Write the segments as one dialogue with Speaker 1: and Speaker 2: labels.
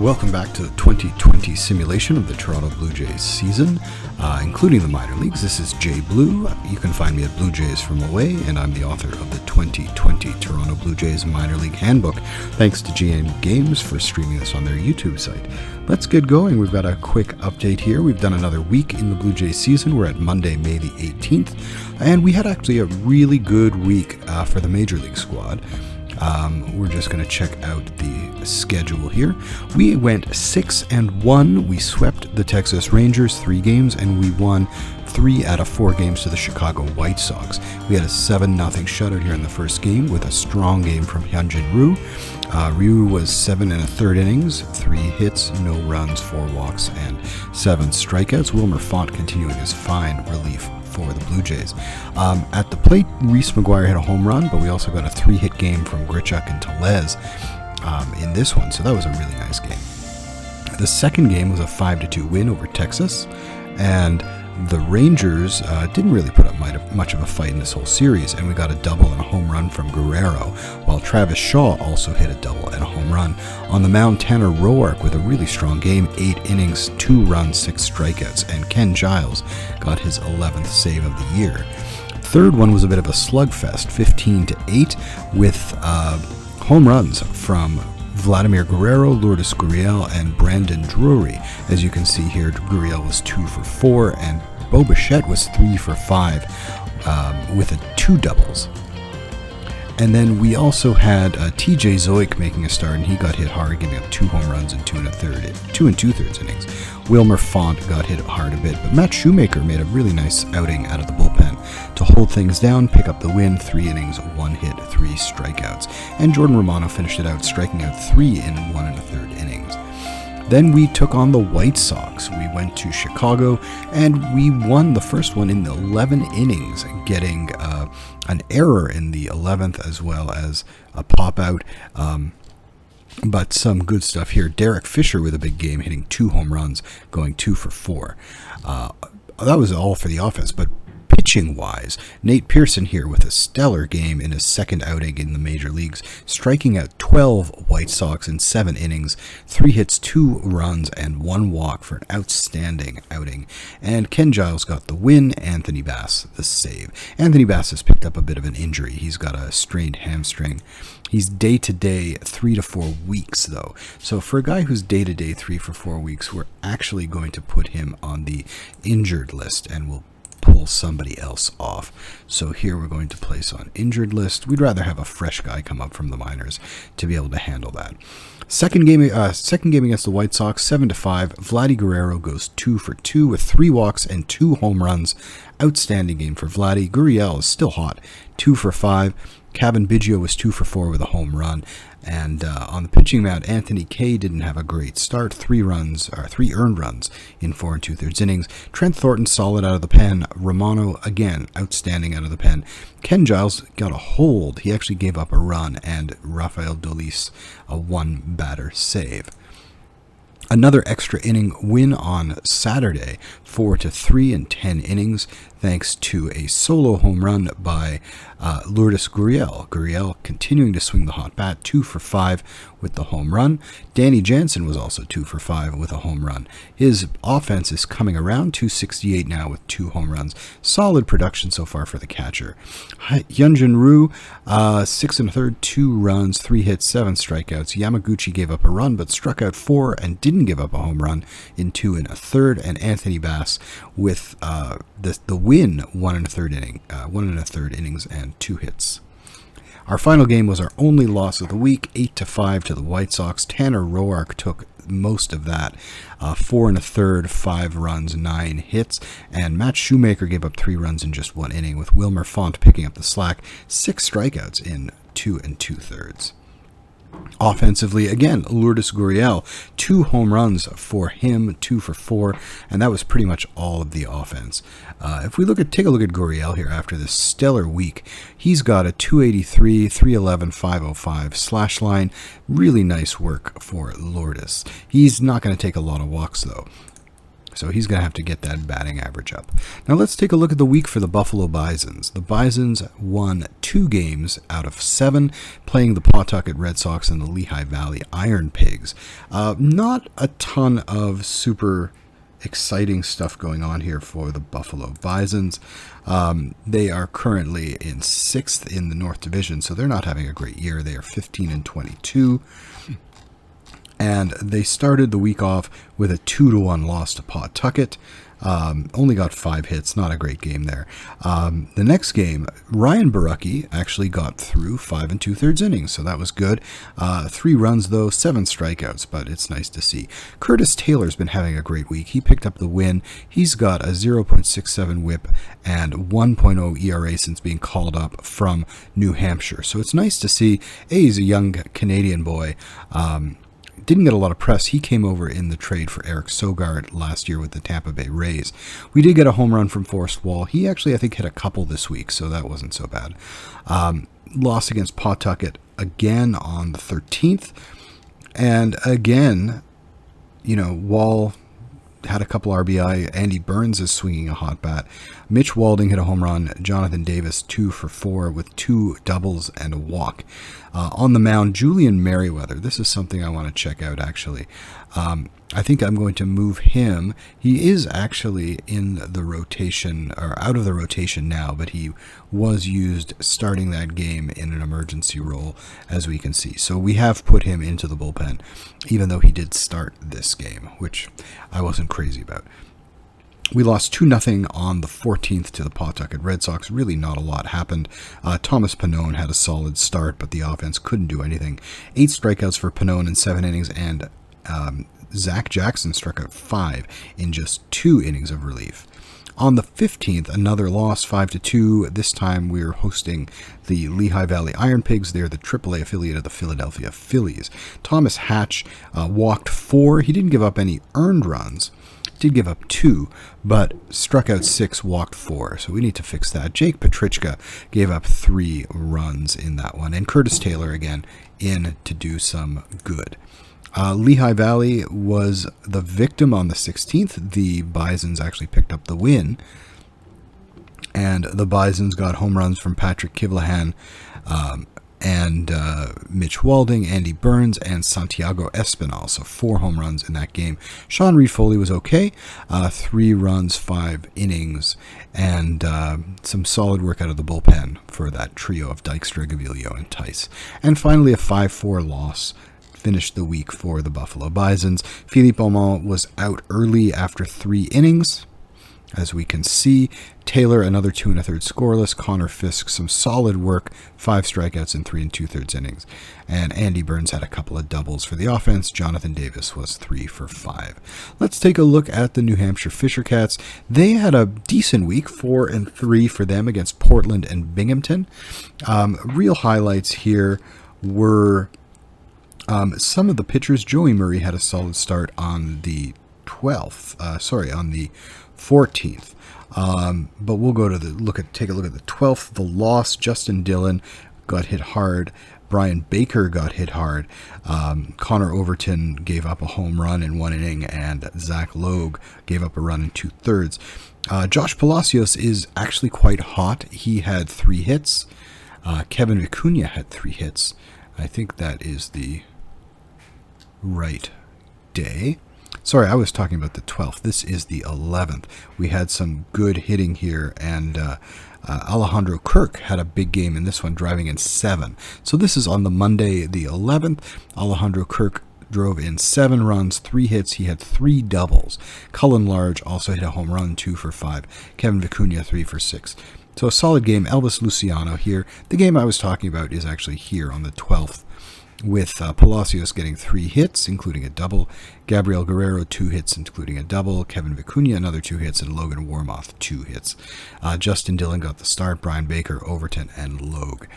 Speaker 1: Welcome back to the 2020 simulation of the Toronto Blue Jays season, including the minor leagues. This is JayBlue. You can find me at Blue Jays from Away, and I'm the author of the 2020 Toronto Blue Jays Minor League Handbook. Thanks to GM Games for streaming this on their YouTube site. Let's get going. We've got a quick update here. We've done another week in the Blue Jays season. We're at Monday, May the 18th, and we had actually a really good week for the Major League squad. We're just going to check out the schedule here. We went 6-1. We swept the Texas Rangers 3 games, and we won 3 out of 4 games to the Chicago White Sox. We had a 7-0 shutout here in the first game with a strong game from Hyunjin Ryu. Ryu was 7 1/3 innings, 3 hits, no runs, 4 walks, and 7 strikeouts. Wilmer Font continuing his fine relief for the Blue Jays. At the plate, Reese McGuire hit a home run, but we also got a 3-hit game from Grichuk and Tellez in this one, so that was a really nice game. The second game was a 5-2 win over Texas, and the Rangers didn't really put up much of a fight in this whole series, and we got a double and a home run from Guerrero, while Travis Shaw also hit a double and a home run. On the mound, Tanner Roark with a really strong game, 8 innings, 2 runs, 6 strikeouts, and Ken Giles got his 11th save of the year. Third one was a bit of a slugfest, 15-8, with home runs from Vladimir Guerrero, Lourdes Gurriel, and Brandon Drury. As you can see here, Gurriel was 2 for 4, and Bo Bichette was 3 for 5 with 2 doubles. And then we also had TJ Zoik making a start, and he got hit hard, giving up 2 home runs in 2 2/3 innings. Wilmer Font got hit hard a bit, but Matt Shoemaker made a really nice outing out of the bullpen to hold things down, pick up the win, 3 innings, 1 hit, 3 strikeouts. And Jordan Romano finished it out, striking out 3 in 1 1/3 innings. Then we took on the White Sox. We went to Chicago, and we won the first one in 11 innings, getting an error in the 11th as well as a pop-out. But some good stuff here. Derek Fisher with a big game, hitting 2 home runs, going 2 for 4. That was all for the offense, but pitching-wise, Nate Pearson here with a stellar game in his second outing in the major leagues, striking out 12 White Sox in 7 innings, 3 hits, 2 runs, and 1 walk for an outstanding outing. And Ken Giles got the win, Anthony Bass the save. Anthony Bass has picked up a bit of an injury. He's got a strained hamstring. He's day-to-day 3 to 4 weeks, though. So for a guy who's day-to-day 3 for 4 weeks, we're actually going to put him on the injured list, and we'll pull somebody else off. So here we're going to place on injured list. We'd rather have a fresh guy come up from the minors to be able to handle that. Second game against the White Sox, 7-5. Vladdy Guerrero goes 2 for 2 with 3 walks and 2 home runs. Outstanding game for Vladdy. Gurriel is still hot, 2 for 5. Kevin Biggio was 2 for 4 with a home run. And on the pitching mound, Anthony Kay didn't have a great start. 3 earned runs in 4 2/3 innings. Trent Thornton solid out of the pen. Romano again outstanding out of the pen. Ken Giles got a hold. He actually gave up a run, and Rafael Dolis a 1-batter save. Another extra inning win on Saturday, 4-3 in 10 innings, thanks to a solo home run by Lourdes Gurriel. Gurriel continuing to swing the hot bat, 2 for 5 with the home run. Danny Jansen was also 2 for 5 with a home run. His offense is coming around, 268 now with 2 home runs. Solid production so far for the catcher. Hyunjin Ryu, 6 1/3, 2 runs, 3 hits, 7 strikeouts. Yamaguchi gave up a run but struck out 4 and didn't give up a home run in 2 1/3. And Anthony Bass with the win, 1 1/3 innings and 2 hits. Our final game was our only loss of the week, 8-5 to the White Sox. Tanner Roark took most of that, 4 1/3, 5 runs, 9 hits, and Matt Shoemaker gave up 3 runs in just 1 inning, with Wilmer Font picking up the slack, 6 strikeouts in 2 2/3. Offensively, again, Lourdes Gurriel, 2 home runs for him, 2 for 4, and that was pretty much all of the offense. If we take a look at Gurriel here after this stellar week, he's got a 283, 311, 505 slash line. Really nice work for Lourdes. He's not going to take a lot of walks, though. So he's going to have to get that batting average up. Now let's take a look at the week for the Buffalo Bisons. The Bisons won 2 games out of 7, playing the Pawtucket Red Sox and the Lehigh Valley Iron Pigs. Not a ton of super exciting stuff going on here for the Buffalo Bisons. They are currently in 6th in the North Division, so they're not having a great year. They are 15-22. And they started the week off with a 2-1 loss to Pawtucket. Only got 5 hits, not a great game there. The next game, Ryan Barucki actually got through 5 2/3 innings, so that was good. 3 runs though, 7 strikeouts, but it's nice to see. Curtis Taylor's been having a great week. He picked up the win. He's got a 0.67 whip and 1.0 ERA since being called up from New Hampshire. So it's nice to see. He's a young Canadian boy. Didn't get a lot of press. He came over in the trade for Eric Sogard last year with the Tampa Bay Rays. We did get a home run from Forrest Wall. He actually, I think, hit a couple this week, so that wasn't so bad. Loss against Pawtucket again on the 13th. And again, Wall had a couple RBI. Andy Burns is swinging a hot bat. Mitch Walding hit a home run. Jonathan Davis 2 for 4 with 2 doubles and a walk. On the mound, Julian Merriweather. This is something I want to check out, actually. I think I'm going to move him. He is actually in the rotation, or out of the rotation now, but he was used starting that game in an emergency role, as we can see. So we have put him into the bullpen, even though he did start this game, which I wasn't crazy about. We lost 2-0 on the 14th to the Pawtucket Red Sox. Really not a lot happened. Thomas Pannone had a solid start, but the offense couldn't do anything. 8 strikeouts for Pannone in 7 innings, and Zach Jackson struck out 5 in just 2 innings of relief. On the 15th, another loss, 5-2. This time we're hosting the Lehigh Valley Iron Pigs. They're the AAA affiliate of the Philadelphia Phillies. Thomas Hatch walked 4. He didn't give up any earned runs. Did give up 2, but struck out 6, walked 4. So we need to fix that. Jake Petrichka gave up 3 runs in that one. And Curtis Taylor, again, in to do some good. Lehigh Valley was the victim on the 16th. The Bisons actually picked up the win. And the Bisons got home runs from Patrick Kivlahan and Mitch Walding, Andy Burns, and Santiago Espinal. So 4 home runs in that game. Sean Reed-Foley was okay. 3 runs, 5 innings, and some solid work out of the bullpen for that trio of Dykstra, Gavilio, and Tice. And finally, a 5-4 loss finished the week for the Buffalo Bisons. Philippe Aumont was out early after 3 innings. As we can see, Taylor, another 2 1/3 scoreless. Connor Fisk, some solid work, 5 strikeouts in 3 2/3 innings. And Andy Burns had a couple of doubles for the offense. Jonathan Davis was 3 for 5. Let's take a look at the New Hampshire Fisher Cats. They had a decent week, 4-3 for them against Portland and Binghamton. Real highlights here were some of the pitchers. Joey Murray had a solid start on the 14th. But we'll go to take a look at the 12th. The loss, Justin Dillon got hit hard. Brian Baker got hit hard. Connor Overton gave up a home run in 1 inning, and Zach Logue gave up a run in 2/3. Josh Palacios is actually quite hot. He had 3 hits. Kevin Vicuña had 3 hits. I think that is the right day. Sorry, I was talking about the 12th. This is the 11th. We had some good hitting here, and Alejandro Kirk had a big game in this one, driving in 7. So this is on the Monday, the 11th. Alejandro Kirk drove in 7 runs, 3 hits. He had 3 doubles. Cullen Large also hit a home run, 2 for 5. Kevin Vicuña, 3 for 6. So a solid game. Elvis Luciano here. The game I was talking about is actually here on the 12th, with Palacios getting 3 hits, including a double. Gabriel Guerrero, 2 hits, including a double. Kevin Vicuña, another 2 hits, and Logan Warmoth, 2 hits. Justin Dillon got the start. Brian Baker, Overton, and Logue.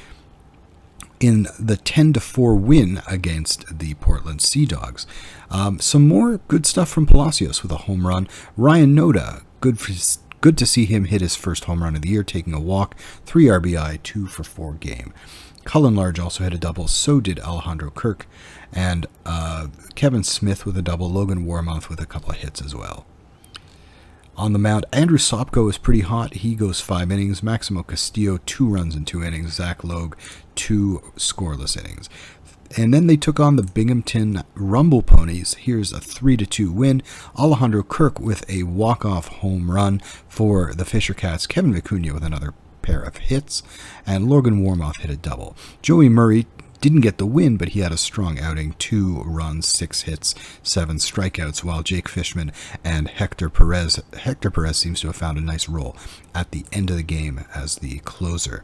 Speaker 1: In the 10-4 win against the Portland Sea Dogs, some more good stuff from Palacios with a home run. Ryan Noda, good to see him hit his first home run of the year, taking a walk. 3 RBI, 2 for 4 game. Cullen Large also had a double, so did Alejandro Kirk, and Kevin Smith with a double, Logan Warmoth with a couple of hits as well. On the mound, Andrew Sopko is pretty hot. He goes 5 innings. Maximo Castillo, 2 runs in 2 innings. Zach Logue, 2 scoreless innings. And then they took on the Binghamton Rumble Ponies. Here's a 3-2 win. Alejandro Kirk with a walk-off home run for the Fisher Cats. Kevin Vicuña with another pair of hits. And Logan Warmoth hit a double. Joey Murray didn't get the win, but he had a strong outing. 2 runs, 6 hits, 7 strikeouts, while Jake Fishman and Hector Perez seems to have found a nice role at the end of the game as the closer.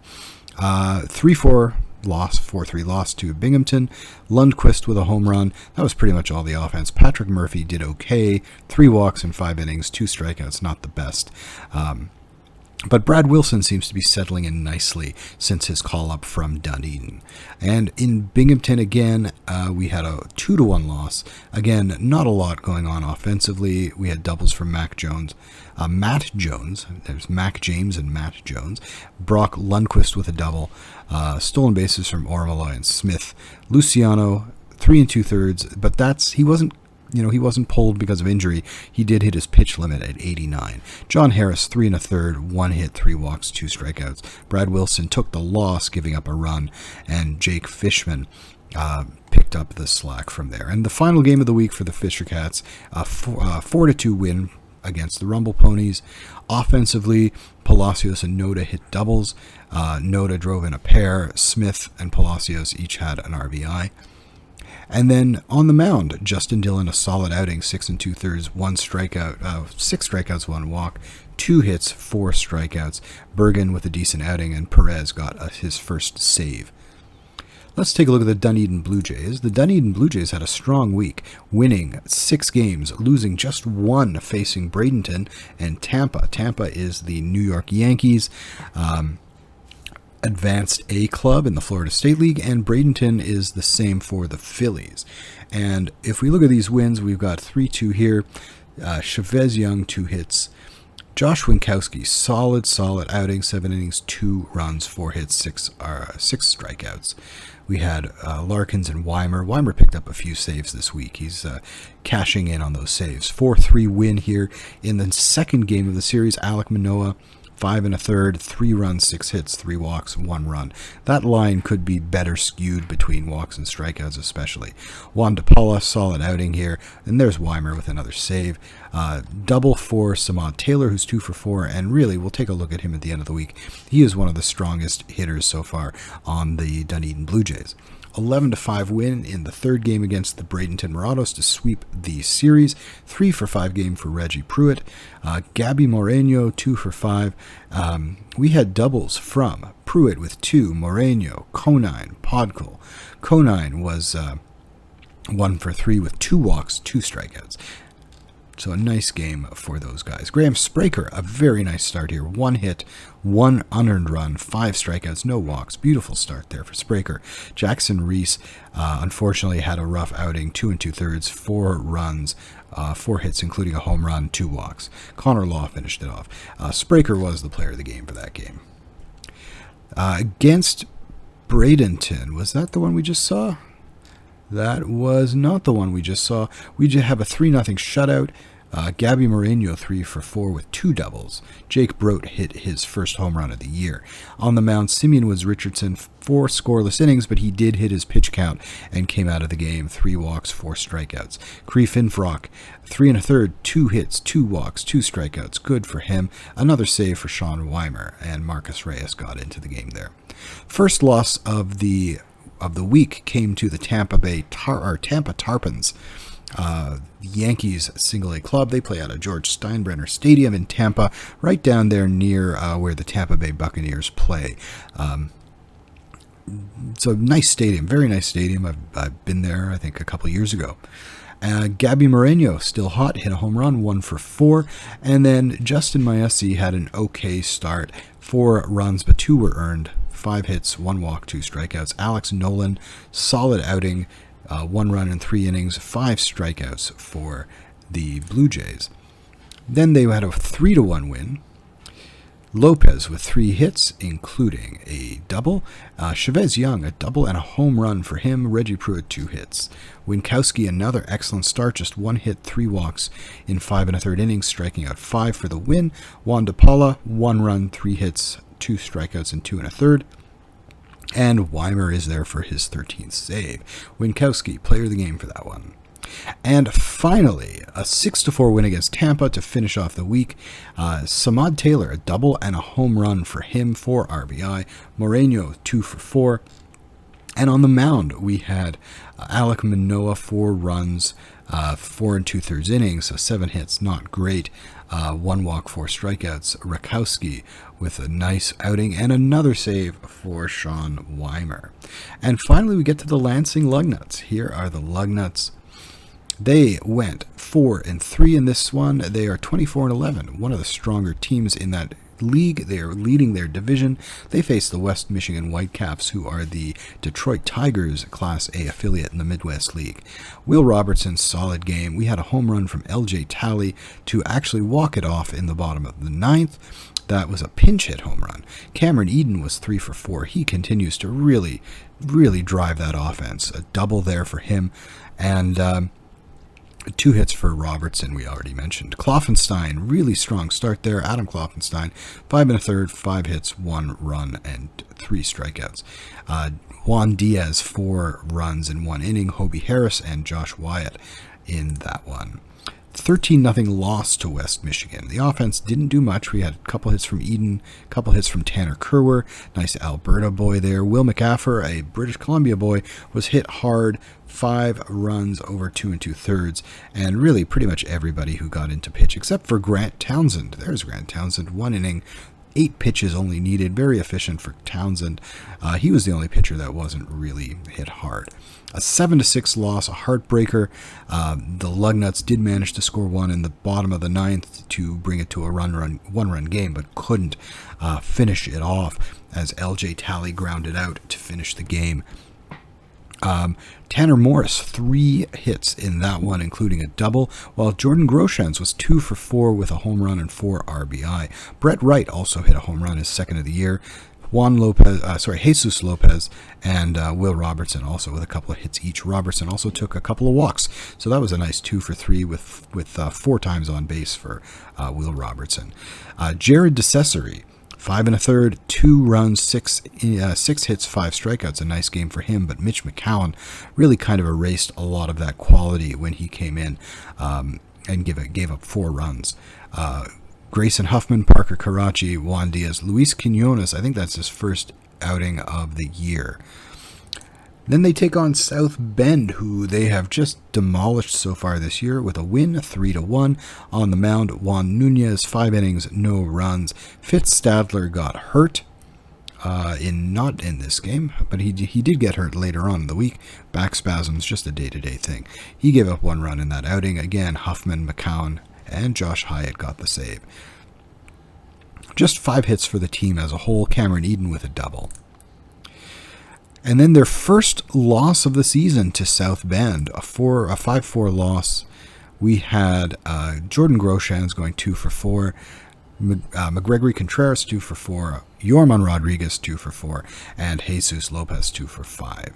Speaker 1: 3-4 loss, 4-3 loss to Binghamton. Lundqvist with a home run. That was pretty much all the offense. Patrick Murphy did okay. 3 walks in 5 innings, 2 strikeouts, not the best. But Brad Wilson seems to be settling in nicely since his call-up from Dunedin. And in Binghamton again, we had a 2-1 loss. Again, not a lot going on offensively. We had doubles from Matt Jones. There's Mac James and Matt Jones. Brock Lundqvist with a double. Stolen bases from Ormaloy and Smith. Luciano, 3 2/3, but he wasn't pulled because of injury. He did hit his pitch limit at 89. John Harris, 3 1/3, 1 hit, 3 walks, 2 strikeouts. Brad Wilson took the loss, giving up a run, and Jake Fishman picked up the slack from there. And the final game of the week for the Fisher Cats, a 4-2 win against the Rumble Ponies. Offensively, Palacios and Noda hit doubles. Noda drove in a pair. Smith and Palacios each had an RBI. And then on the mound, Justin Dillon, a solid outing, 6 2/3, 1 strikeout, 6 strikeouts, 1 walk, 2 hits, 4 strikeouts. Bergen with a decent outing, and Perez got his first save. Let's take a look at the Dunedin Blue Jays. The Dunedin Blue Jays had a strong week, winning 6 games, losing just 1 facing Bradenton and Tampa. Tampa is the New York Yankees. Advanced A club in the Florida State League, and Bradenton is the same for the Phillies. And if we look at these wins, we've got 3-2 here. Chavez Young, 2 hits. Josh Winkowski, solid outing, 7 innings, 2 runs, 4 hits, 6 strikeouts. We had Larkins and Weimer. Weimer picked up a few saves this week. He's cashing in on those saves. 4-3 win here in the second game of the series. Alec Manoah, 5 1/3, 3 runs, 6 hits, 3 walks, 1 run. That line could be better skewed between walks and strikeouts especially. Juan DePaula, solid outing here. And there's Weimer with another save. Double for Samad Taylor, who's 2 for 4. And really, we'll take a look at him at the end of the week. He is one of the strongest hitters so far on the Dunedin Blue Jays. 11-5 win in the third game against the Bradenton Morados to sweep the series. 3 for 5 game for Reggie Pruitt. Gabby Moreno, 2 for 5. We had doubles from Pruitt with 2, Moreno, Conine, Podkul. Conine was 1 for 3 with 2 walks, 2 strikeouts. So a nice game for those guys. Graham Spraker, a very nice start here. 1 hit, 1 unearned run, 5 strikeouts, no walks. Beautiful start there for Spraker. Jackson Reese, unfortunately, had a rough outing. 2 2/3, 4 runs, 4 hits, including a home run, 2 walks. Connor Law finished it off. Spraker was the player of the game for that game. Against Bradenton, was that the one we just saw? That was not the one we just saw. We just have a 3-0 shutout. Gabby Moreno, 3 for 4 with 2 doubles. Jake Brote hit his first home run of the year. On the mound, Simeon Woods-Richardson, 4 scoreless innings, but he did hit his pitch count and came out of the game. 3 walks, 4 strikeouts. Cree Finfrock, 3 1/3, 2 hits, 2 walks, 2 strikeouts. Good for him. Another save for Sean Weimer, and Marcus Reyes got into the game there. First loss of the week came to the Tampa Tarpons. Yankees single A club. They play out of George Steinbrenner Stadium in Tampa, right down there near where the Tampa Bay Buccaneers play. So nice stadium, very nice stadium. I've been there, I think, a couple years ago. Gabby Moreno, still hot, hit a home run, 1 for 4. And then Justin Maesi had an okay start. 4 runs, but 2 were earned. 5 hits, 1 walk, 2 strikeouts. Alex Nolan, solid outing, 1 run in 3 innings, 5 strikeouts for the Blue Jays. Then they had a 3-1 win. Lopez with 3 hits, including a double. Chavez Young, a double and a home run for him. Reggie Pruitt, 2 hits. Winkowski, another excellent start, just 1 hit, 3 walks in 5 1/3 innings, striking out 5 for the win. Juan DePaula, 1 run, 3 hits, 2 strikeouts in 2 1/3. And Weimer is there for his 13th save. Winkowski, player of the game for that one. And finally, a 6-4 win against Tampa to finish off the week. Samad Taylor, a double and a home run for him, 4 RBI. Moreno, 2 for 4. And on the mound, we had Alek Manoah, 4 runs, 4 2/3 innings, so 7 hits, not great. 1 walk, 4 strikeouts. Rakowski with a nice outing and another save for Sean Weimer. And finally, we get to the Lansing Lug Nuts. Here are the Lug Nuts. They went 4-3 in this one. They are 24-11, one of the stronger teams in that league. They are leading their division. They face the West Michigan Whitecaps, who are the Detroit Tigers Class A affiliate in the Midwest League. Will Robertson, solid game. We had a home run from LJ Talley to actually walk it off in the bottom of the 9th. That was a pinch hit home run. Cameron Eden was 3 for 4. He continues to really drive that offense. A double there for him. And 2 hits for Robertson, we already mentioned. Kloffenstein, really strong start there. Adam Kloffenstein, 5 1/3, 5 hits, 1 run, and 3 strikeouts. Juan Diaz, 4 runs in 1 inning. Hobie Harris and Josh Wyatt in that one. 13-0 loss to West Michigan. The offense didn't do much. We had a couple hits from Eden, a couple hits from Tanner Kerwer. Nice Alberta boy there. Will McAffer, a British Columbia boy, was hit hard. 5 runs over 2 2/3, and really pretty much everybody who got into pitch except for Grant Townsend. There's Grant Townsend, 1 inning, 8 pitches only needed. Very efficient for Townsend. He was the only pitcher that wasn't really hit hard. A 7-6 loss, a heartbreaker. The Lug Nuts did manage to score 1 in the bottom of the 9th to bring it to a one-run game, but couldn't finish it off as LJ Talley grounded out to finish the game. Tanner Morris, 3 hits in that one, including a double, while Jordan Groshans was 2 for 4 with a home run and 4 RBI. Brett Wright also hit a home run, his second of the year. Jesus Lopez and Will Robertson also with a couple of hits each. Robertson also took a couple of walks, so that was a nice 2 for 3 with 4 times on base for Will Robertson. Jared DeCesare, 5 1/3, 2 runs, 6 hits, 5 strikeouts. A nice game for him, but Mitch McCown really kind of erased a lot of that quality when he came in and gave up 4 runs. Grayson Huffman, Parker Karachi, Juan Diaz, Luis Quinones. I think that's his first outing of the year. Then they take on South Bend, who they have just demolished so far this year with a win, 3-1. On the mound, Juan Nunez, 5 innings, no runs. Fitz Stadler got hurt, not in this game, but he did get hurt later on in the week. Back spasms, just a day-to-day thing. He gave up 1 run in that outing. Again, Huffman, McCown, and Josh Hyatt got the save. Just 5 hits for the team as a whole. Cameron Eden with a double. And then their first loss of the season to South Bend, a 5-4 loss. We had Jordan Groshans going 2 for 4. McGregory Contreras 2 for 4, Yorman Rodriguez 2 for 4, and Jesus Lopez 2 for 5.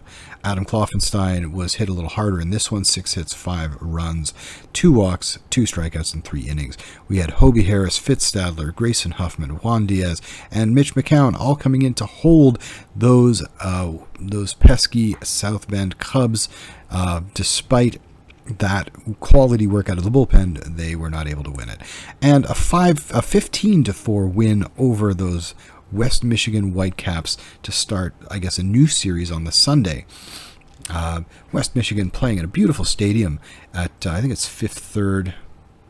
Speaker 1: Adam Kloffenstein was hit a little harder in this one, 6 hits, 5 runs, 2 walks, 2 strikeouts in 3 innings. We had Hobie Harris, Fitz Stadler, Grayson Huffman, Juan Diaz, and Mitch McCown all coming in to hold those pesky South Bend Cubs. Despite that quality work out of the bullpen, they were not able to win it. And a 15-4 win over those West Michigan Whitecaps to start, I guess, a new series on the Sunday. West Michigan playing in a beautiful stadium at, I think it's Fifth Third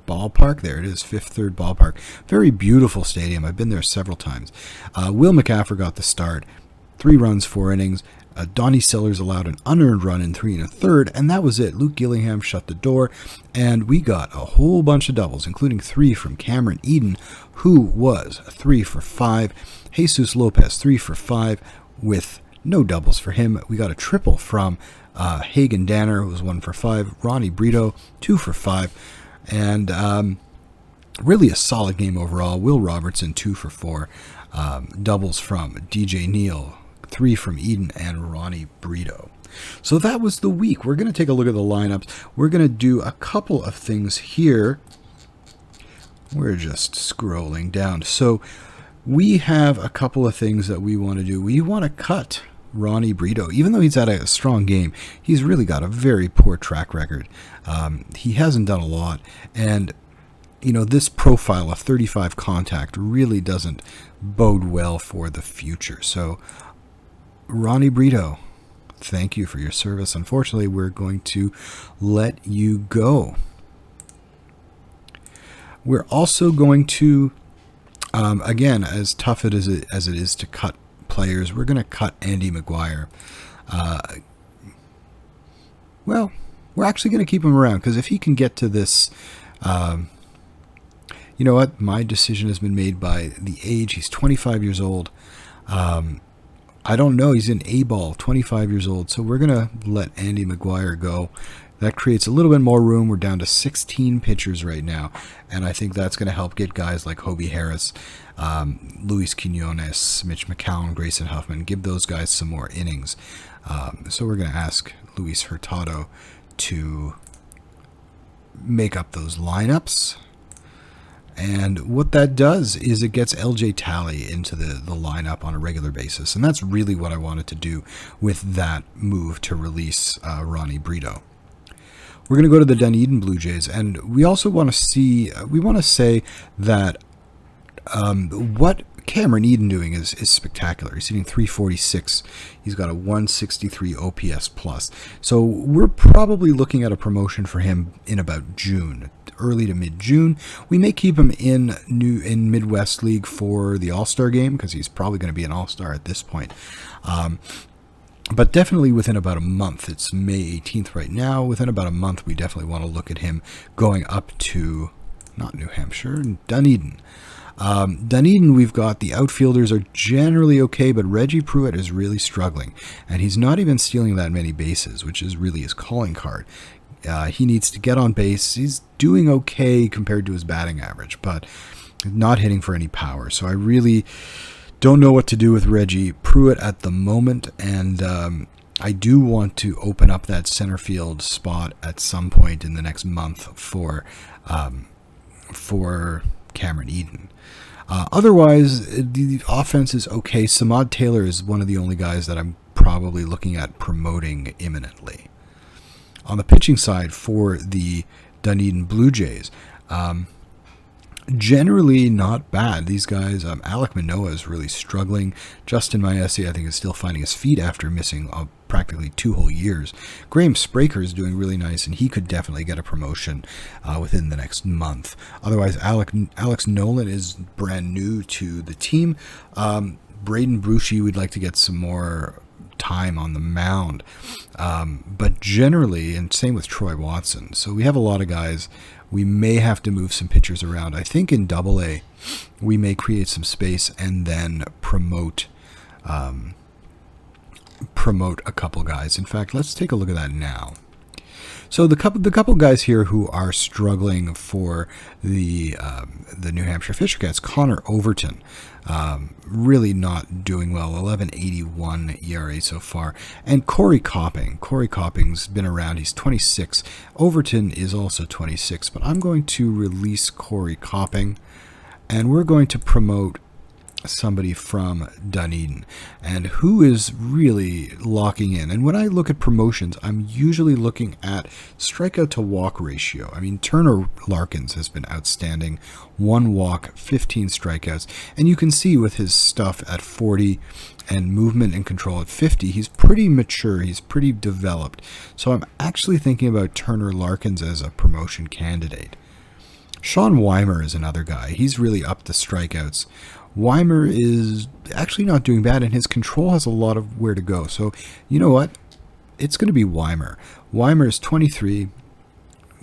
Speaker 1: Ballpark. There it is, Fifth Third Ballpark. Very beautiful stadium. I've been there several times. Will McCaffrey got the start. 3 runs, 4 innings. Donnie Sellers allowed an unearned run in 3 1/3, and that was it. Luke Gillingham shut the door, and we got a whole bunch of doubles, including 3 from Cameron Eden, who was 3 for 5. Jesus Lopez, 3 for 5, with no doubles for him. We got a triple from Hagen Danner, who was 1 for 5. Ronnie Brito, 2 for 5. And really a solid game overall. Will Robertson, 2 for 4. Doubles from DJ Neal, 3 from Eden, and Ronnie Brito. So that was the week. We're going to take a look at the lineups. We're going to do a couple of things here. We're just scrolling down. So we have a couple of things that we want to do. We want to cut Ronnie Brito. Even though he's had a strong game, he's really got a very poor track record. He hasn't done a lot. And, you know, this profile of 35 contact really doesn't bode well for the future. So, Ronnie Brito, thank you for your service. Unfortunately, we're going to let you go. We're also going to, again, as tough as it is to cut players, we're going to cut Andy McGuire. Well, we're actually going to keep him around, because if he can get to this, you know what? My decision has been made by the age. He's 25 years old. I don't know. He's in A-ball, 25 years old. So we're going to let Andy McGuire go. That creates a little bit more room. We're down to 16 pitchers right now, and I think that's going to help get guys like Hobie Harris, Luis Quinones, Mitch McCown, Grayson Huffman, give those guys some more innings. So we're going to ask Luis Hurtado to make up those lineups. And what that does is it gets LJ Talley into the lineup on a regular basis. And that's really what I wanted to do with that move to release Ronnie Brito. We're going to go to the Dunedin Blue Jays, and we also want to say that what Cameron Eden doing is spectacular. He's hitting 346. He's got a 163 OPS plus. So we're probably looking at a promotion for him in about June, early to mid-June. We may keep him in Midwest League for the All-Star game, because he's probably going to be an All-Star at this point. But definitely within about a month, it's May 18th right now, within about a month we definitely want to look at him going up to, not New Hampshire, Dunedin. Dunedin, we've got the outfielders are generally okay, but Reggie Pruitt is really struggling, and he's not even stealing that many bases, which is really his calling card. He needs to get on base. He's doing okay compared to his batting average, but not hitting for any power. So I really don't know what to do with Reggie Pruitt at the moment, and I do want to open up that center field spot at some point in the next month for Cameron Eden. Otherwise, the offense is okay. Samad Taylor is one of the only guys that I'm probably looking at promoting imminently. On the pitching side for the Dunedin Blue Jays, generally not bad. These guys, Alek Manoah is really struggling. Justin Maese, I think, is still finding his feet after missing practically 2 whole years. Graham Spraker is doing really nice, and he could definitely get a promotion within the next month. Otherwise, Alex Nolan is brand new to the team. Braden Brucey, we'd like to get some more time on the mound. But generally, and same with Troy Watson. So we have a lot of guys. We may have to move some pitchers around. I think in AA, we may create some space and then promote a couple guys. In fact, let's take a look at that now. So the couple guys here who are struggling for the New Hampshire Fisher Cats, Connor Overton, really not doing well, 11.81 ERA so far, and Corey Copping. Corey Copping's been around. He's 26. Overton is also 26, but I'm going to release Corey Copping, and we're going to promote somebody from Dunedin, and who is really locking in. And when I look at promotions, I'm usually looking at strikeout to walk ratio. I mean, Turner Larkins has been outstanding. 1 walk, 15 strikeouts, and you can see with his stuff at 40 and movement and control at 50, he's pretty mature, he's pretty developed. So I'm actually thinking about Turner Larkins as a promotion candidate. Sean Weimer is another guy. He's really up the strikeouts. Weimer is actually not doing bad, and his control has a lot of where to go. So, you know what? It's going to be Weimer. Weimer is 23.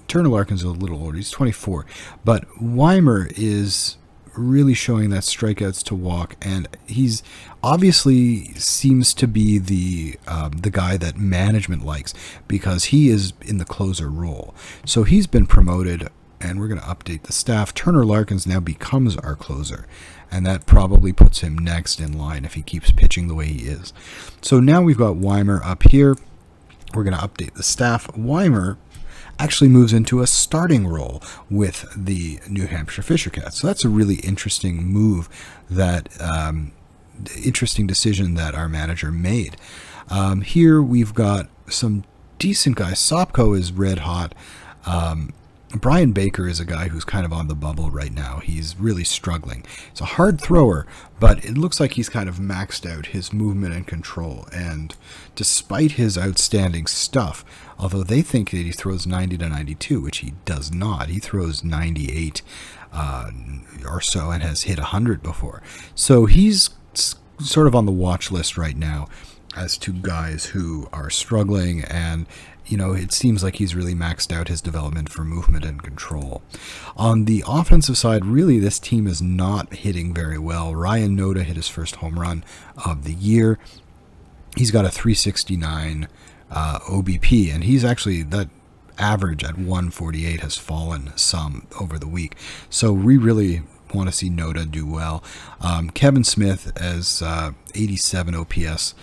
Speaker 1: Turner Larkins is a little older. He's 24. But Weimer is really showing that strikeouts to walk, and he's obviously seems to be the guy that management likes, because he is in the closer role. So he's been promoted, And we're going to update the staff. Turner Larkins now becomes our closer, and that probably puts him next in line if he keeps pitching the way he is. So now we've got Weimer up here. We're going to update the staff. Weimer actually moves into a starting role with the New Hampshire Fisher Cats. So that's a really interesting move, that interesting decision that our manager made. Here we've got some decent guys. Sopko is red hot. Brian Baker is a guy who's kind of on the bubble right now. He's really struggling. He's a hard thrower, but it looks like he's kind of maxed out his movement and control. And despite his outstanding stuff, although they think that he throws 90 to 92, which he does not. He throws 98 or so and has hit 100 before. So he's sort of on the watch list right now as to guys who are struggling, and it seems like he's really maxed out his development for movement and control. On the offensive side, really, this team is not hitting very well. Ryan Noda hit his first home run of the year. He's got a 369 OBP, and he's actually, that average at 148 has fallen some over the week. So we really want to see Noda do well. Kevin Smith as 87 OPS.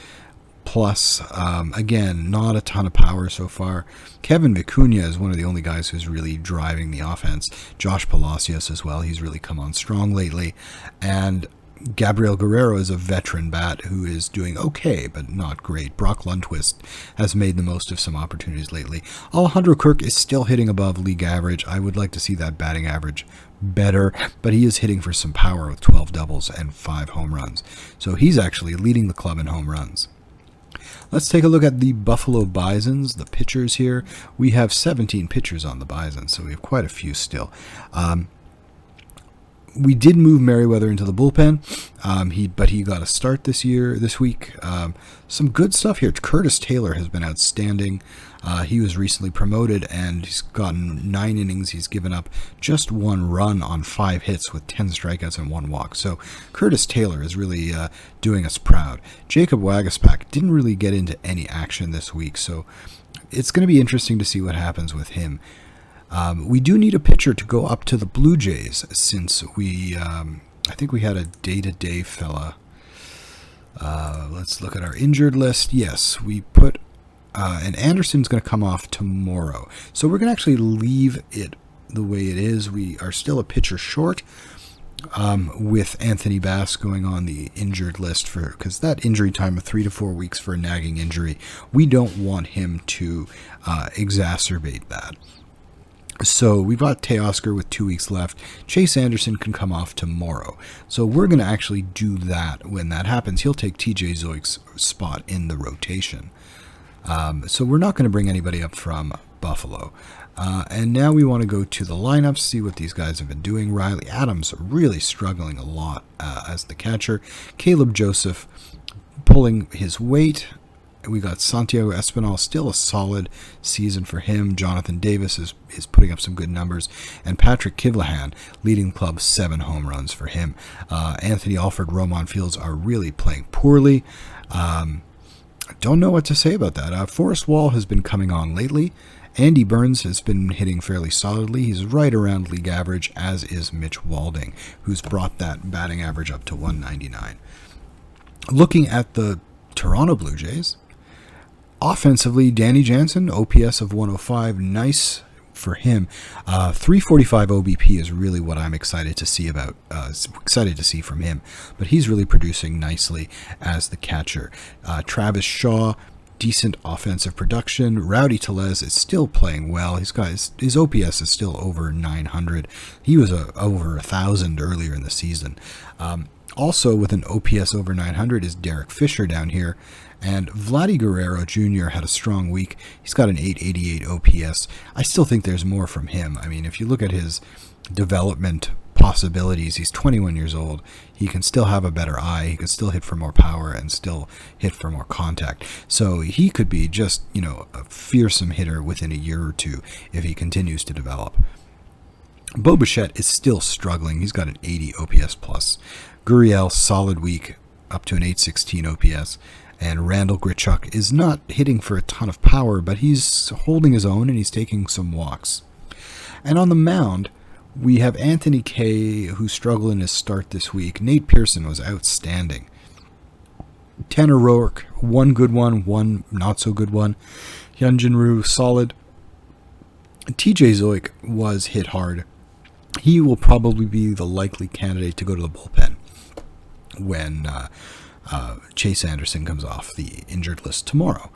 Speaker 1: Plus, again, not a ton of power so far. Kevin Vicuña is one of the only guys who's really driving the offense. Josh Palacios as well. He's really come on strong lately. And Gabriel Guerrero is a veteran bat who is doing okay, but not great. Brock Lundquist has made the most of some opportunities lately. Alejandro Kirk is still hitting above league average. I would like to see that batting average better, but he is hitting for some power with 12 doubles and 5 home runs. So he's actually leading the club in home runs. Let's take a look at the Buffalo Bisons, the pitchers here. We have 17 pitchers on the Bisons, so we have quite a few still. We did move Merriweather into the bullpen, but he got a start this week. Some good stuff here. Curtis Taylor has been outstanding. He was recently promoted, and he's gotten 9 innings. He's given up just 1 run on 5 hits with 10 strikeouts and 1 walk. So Curtis Taylor is really doing us proud. Jacob Wagaspak didn't really get into any action this week, so it's going to be interesting to see what happens with him. We do need a pitcher to go up to the Blue Jays, since I think we had a day-to-day fella. Let's look at our injured list. Yes, we put, and Anderson's going to come off tomorrow. So we're going to actually leave it the way it is. We are still a pitcher short, with Anthony Bass going on the injured list because that injury time of 3 to 4 weeks for a nagging injury, we don't want him to exacerbate that. So we've got Teoscar with 2 weeks left. Chase Anderson can come off tomorrow. So we're going to actually do that when that happens. He'll take TJ Zoik's spot in the rotation. So we're not going to bring anybody up from Buffalo. And now we want to go to the lineups, see what these guys have been doing. Riley Adams really struggling a lot as the catcher. Caleb Joseph pulling his weight. We got Santiago Espinal, still a solid season for him. Jonathan Davis is putting up some good numbers. And Patrick Kivlahan leading the club, 7 home runs for him. Anthony Alford, Roman Fields are really playing poorly. I don't know what to say about that. Forrest Wall has been coming on lately. Andy Burns has been hitting fairly solidly. He's right around league average, as is Mitch Walding, who's brought that batting average up to 199. Looking at the Toronto Blue Jays, offensively, Danny Jansen, OPS of 105, nice for him. 345 OBP is really what I'm excited to see from him. But he's really producing nicely as the catcher. Travis Shaw, decent offensive production. Rowdy Tellez is still playing well. His OPS is still over 900. He was over 1,000 earlier in the season. Also with an OPS over 900 is Derek Fisher down here. And Vladdy Guerrero Jr. had a strong week. He's got an 888 OPS. I still think there's more from him. I mean, if you look at his development possibilities, he's 21 years old. He can still have a better eye. He can still hit for more power and still hit for more contact. So he could be just, a fearsome hitter within a year or two if he continues to develop. Bo Bichette is still struggling. He's got an 80 OPS plus. Gurriel, solid week, up to an 816 OPS. And Randall Grichuk is not hitting for a ton of power, but he's holding his own and he's taking some walks. And on the mound, we have Anthony Kay, who struggled in his start this week. Nate Pearson was outstanding. Tanner Roark, one good one not so good one. Hyunjin Ryu, solid. TJ Zoik was hit hard. He will probably be the likely candidate to go to the bullpen when Chase Anderson comes off the injured list tomorrow.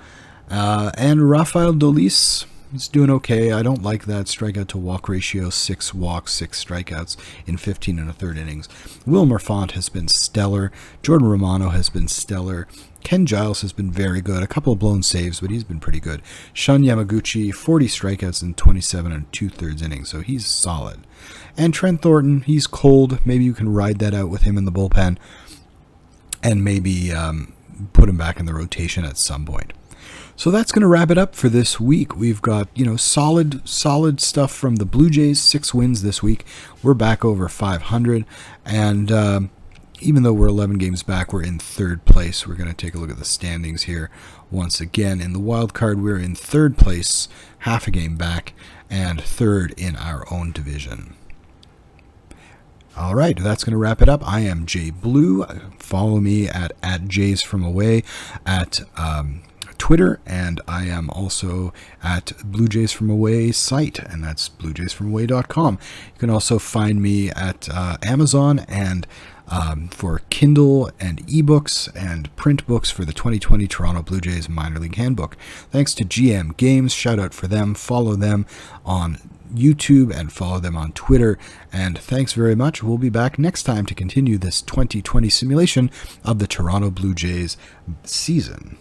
Speaker 1: And Rafael Dolis is doing okay. I don't like that strikeout to walk ratio, 6 walks, 6 strikeouts in 15 1/3 innings. Will Murfant has been stellar. Jordan Romano has been stellar. Ken Giles has been very good. A couple of blown saves, but he's been pretty good. Shun Yamaguchi, 40 strikeouts in 27 2/3 innings, so he's solid. And Trent Thornton, he's cold. Maybe you can ride that out with him in the bullpen and maybe put him back in the rotation at some point. So that's going to wrap it up for this week. We've got, solid stuff from the Blue Jays, 6 wins this week. We're back over 500, and even though we're 11 games back, we're in 3rd place. We're going to take a look at the standings here once again. In the wild card, we're in 3rd place, half a game back, and 3rd in our own division. All right, that's going to wrap it up. I am JayBlue. Follow me at Jays From Away at Twitter, and I am also at Blue Jays From Away site, and that's bluejaysfromaway.com. You can also find me at Amazon and for Kindle and ebooks and print books for the 2020 Toronto Blue Jays Minor League Handbook. Thanks to GM Games. Shout out for them. Follow them on YouTube and follow them on Twitter. And thanks very much. We'll be back next time to continue this 2020 simulation of the Toronto Blue Jays season.